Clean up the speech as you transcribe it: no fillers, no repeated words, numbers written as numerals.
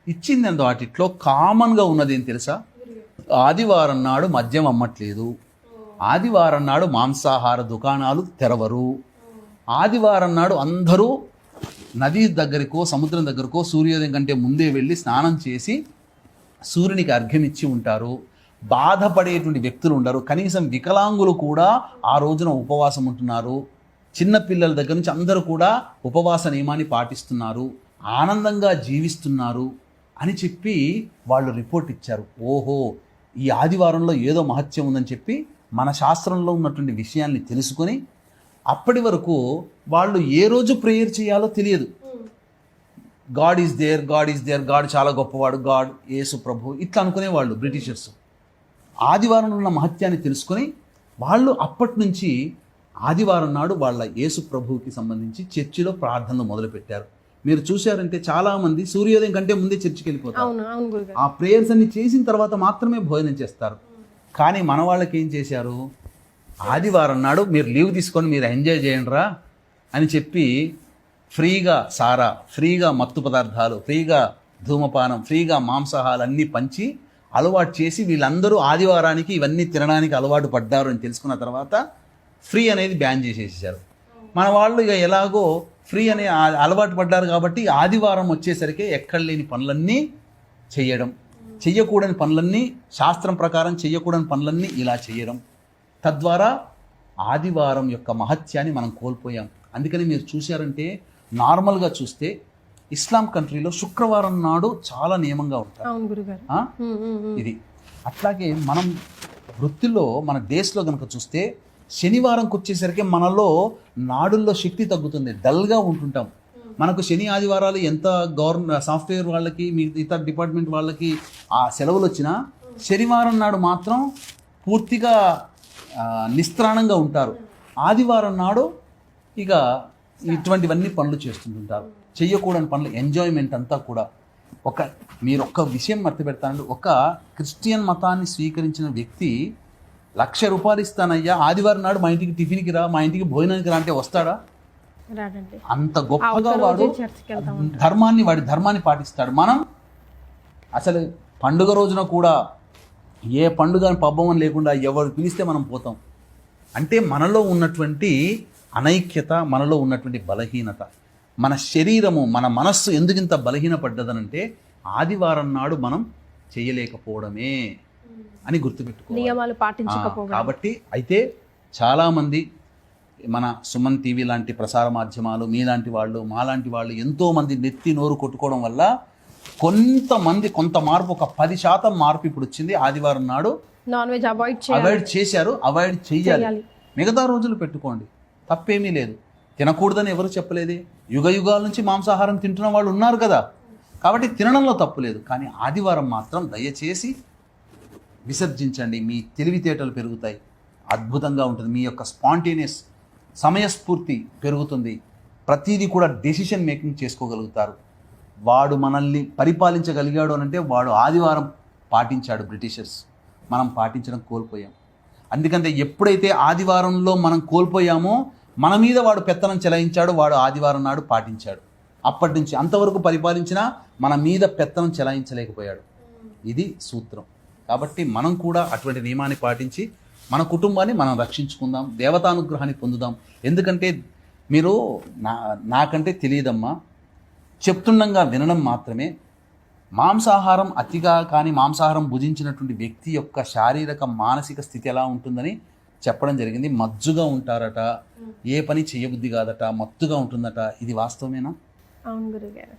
ఇచ్చింది వాటిట్లో కామన్గా ఉన్నది ఏం తెలుసా? ఆదివారం నాడు మద్యం అమ్మట్లేదు, ఆదివారం నాడు మాంసాహార దుకాణాలు తెరవరు, ఆదివారం నాడు అందరూ నది దగ్గరకో సముద్రం దగ్గరకో సూర్యోదయం కంటే ముందే వెళ్ళి స్నానం చేసి సూర్యునికి అర్ఘ్యం ఇచ్చి ఉంటారు. బాధపడేటువంటి వ్యక్తులు ఉండరు. కనీసం వికలాంగులు కూడా ఆ రోజున ఉపవాసం ఉంటున్నారు. చిన్న పిల్లల దగ్గర నుంచి అందరూ కూడా ఉపవాస నియమాన్ని పాటిస్తున్నారు, ఆనందంగా జీవిస్తున్నారు అని చెప్పి వాళ్ళు రిపోర్ట్ ఇచ్చారు. ఓహో, ఈ ఆదివారంలో ఏదో మహత్యం ఉందని చెప్పి మన శాస్త్రంలో ఉన్నటువంటి విషయాల్ని తెలుసుకొని అప్పటి వరకు వాళ్ళు ఏ రోజు ప్రేయర్ చేయాలో తెలియదు. God is there, God is there, God చాలా గొప్పవాడు, గాడ్ యేసు ప్రభు ఇట్లా అనుకునేవాళ్ళు బ్రిటిషర్స్. ఆదివారంలో ఉన్న మహత్యాన్ని తెలుసుకొని వాళ్ళు అప్పటి నుంచి ఆదివారం నాడు వాళ్ళ యేసు ప్రభువుకి సంబంధించి చర్చిలో ప్రార్థనలు మొదలుపెట్టారు. మీరు చూశారంటే చాలామంది సూర్యోదయం కంటే ముందే చర్చికి వెళ్ళిపోతారు. ఆ ప్రేయర్స్ అన్ని చేసిన తర్వాత మాత్రమే భోజనం చేస్తారు. కానీ మన వాళ్ళకి ఏం చేశారు? ఆదివారం నాడు మీరు లీవ్ తీసుకొని మీరు ఎంజాయ్ చేయండిరా అని చెప్పి ఫ్రీగా సారా, ఫ్రీగా మత్తు పదార్థాలు, ఫ్రీగా ధూమపానం, ఫ్రీగా మాంసాహాలు అన్నీ పంచి అలవాటు చేసి వీళ్ళందరూ ఆదివారానికి ఇవన్నీ తినడానికి అలవాటు పడ్డారు అని తెలుసుకున్న తర్వాత ఫ్రీ అనేది బ్యాన్ చేసేసారు. మన వాళ్ళు ఇక ఎలాగో ఫ్రీ అనే అలవాటు పడ్డారు కాబట్టి ఆదివారం వచ్చేసరికి ఎక్కడ లేని పనులన్నీ చేయడం, చెయ్యకూడని పనులన్నీ శాస్త్రం ప్రకారం చెయ్యకూడని పనులన్నీ ఇలా చేయడం, తద్వారా ఆదివారం యొక్క మహత్యాన్ని మనం కోల్పోయాం. అందుకని మీరు చూశారంటే నార్మల్గా చూస్తే ఇస్లాం కంట్రీలో శుక్రవారం నాడు చాలా నియమంగా ఉంటారు. ఇది అట్లాగే మనం వృత్తిలో మన డేస్లో కనుక చూస్తే శనివారంకి వచ్చేసరికి మనలో నాడుల్లో శక్తి తగ్గుతుంది, డల్గా ఉంటుంటాం. మనకు శని ఆదివారాలు ఎంత సాఫ్ట్వేర్ వాళ్ళకి ఇతర డిపార్ట్మెంట్ వాళ్ళకి ఆ సెలవులు వచ్చినా శనివారం నాడు మాత్రం పూర్తిగా నిస్త్రాణంగా ఉంటారు. ఆదివారం నాడు ఇక ఇటువంటివన్నీ పనులు చేస్తుంటారు, చెయ్యకూడని పనులు, ఎంజాయ్మెంట్ అంతా కూడా. మీరు ఒక్క విషయం మర్చిపెడతానండి, ఒక క్రిస్టియన్ మతాన్ని స్వీకరించిన వ్యక్తి ₹1,00,000 ఇస్తానయ్యా ఆదివారం నాడు మా ఇంటికి టిఫిన్కి రా, మా ఇంటికి భోజనానికి రా అంటే వస్తాడా? అంత గొప్పగా వాడి ధర్మాన్ని పాటిస్తాడు. మనం అసలు పండుగ రోజున కూడా ఏ పండుగ పబ్బం లేకుండా ఎవరు పిలిస్తే మనం పోతాం. అంటే మనలో ఉన్నటువంటి అనైక్యత, మనలో ఉన్నటువంటి బలహీనత, మన శరీరము, మన మనస్సు ఎందుకింత బలహీనపడ్డదనంటే ఆదివారం నాడు మనం చేయలేకపోవడమే అని గుర్తుపెట్టుకోవాలి, నియమాలు పాటించకపోవడం. కాబట్టి అయితే చాలామంది మన సుమన్ టీవీ లాంటి ప్రసార మాధ్యమాలు, మీలాంటి వాళ్ళు, మాలాంటి వాళ్ళు ఎంతోమంది నెత్తి నోరు కొట్టుకోవడం వల్ల కొంత మార్పు, ఒక 10% మార్పు ఇప్పుడు వచ్చింది. ఆదివారం నాడు నాన్ వెజ్ అవాయిడ్ చేశారు, అవాయిడ్ చేయాలి. మిగతా రోజులు పెట్టుకోండి, తప్పేమీ లేదు. తినకూడదని ఎవరు చెప్పలేదే. యుగాల నుంచి మాంసాహారం తింటున్న వాళ్ళు ఉన్నారు కదా, కాబట్టి తినడంలో తప్పు లేదు. కానీ ఆదివారం మాత్రం దయచేసి విసర్జించండి. మీ తెలివితేటలు పెరుగుతాయి, అద్భుతంగా ఉంటుంది. మీ యొక్క స్పాంటేనియస్ సమయస్ఫూర్తి పెరుగుతుంది. ప్రతిదీ కూడా డెసిషన్ మేకింగ్ చేసుకోగలుగుతారు. వాడు మనల్ని పరిపాలించగలిగాడు అనంటే వాడు ఆదివారం పాటించాడు బ్రిటిషర్స్, మనం పాటించడం కోల్పోయాం. అందుకంటే ఎప్పుడైతే ఆదివారంలో మనం కోల్పోయామో మన మీద వాడు పెత్తనం చెలాయించాడు, వాడు ఆదివారం నాడు పాటించాడు. అప్పటి నుంచి అంతవరకు పరిపాలించినా మన మీద పెత్తనం చెలాయించలేకపోయాడు. ఇది సూత్రం. కాబట్టి మనం కూడా అటువంటి నియమాన్ని పాటించి మన కుటుంబాన్ని మనం రక్షించుకుందాం, దేవతానుగ్రహాన్ని పొందుదాం. ఎందుకంటే మీరు నాకంటే తెలియదమ్మా, చెప్తుండగా వినడం మాత్రమే. మాంసాహారం అతిగా కానీ మాంసాహారం భుజించినటువంటి వ్యక్తి యొక్క శారీరక మానసిక స్థితి ఎలా ఉంటుందని చెప్పడం జరిగింది. మజ్జుగా ఉంటారట, ఏ పని చేయబుద్ధి కాదట, మత్తుగా ఉంటుందట. ఇది వాస్తవమేనా? అవును గురుగారు.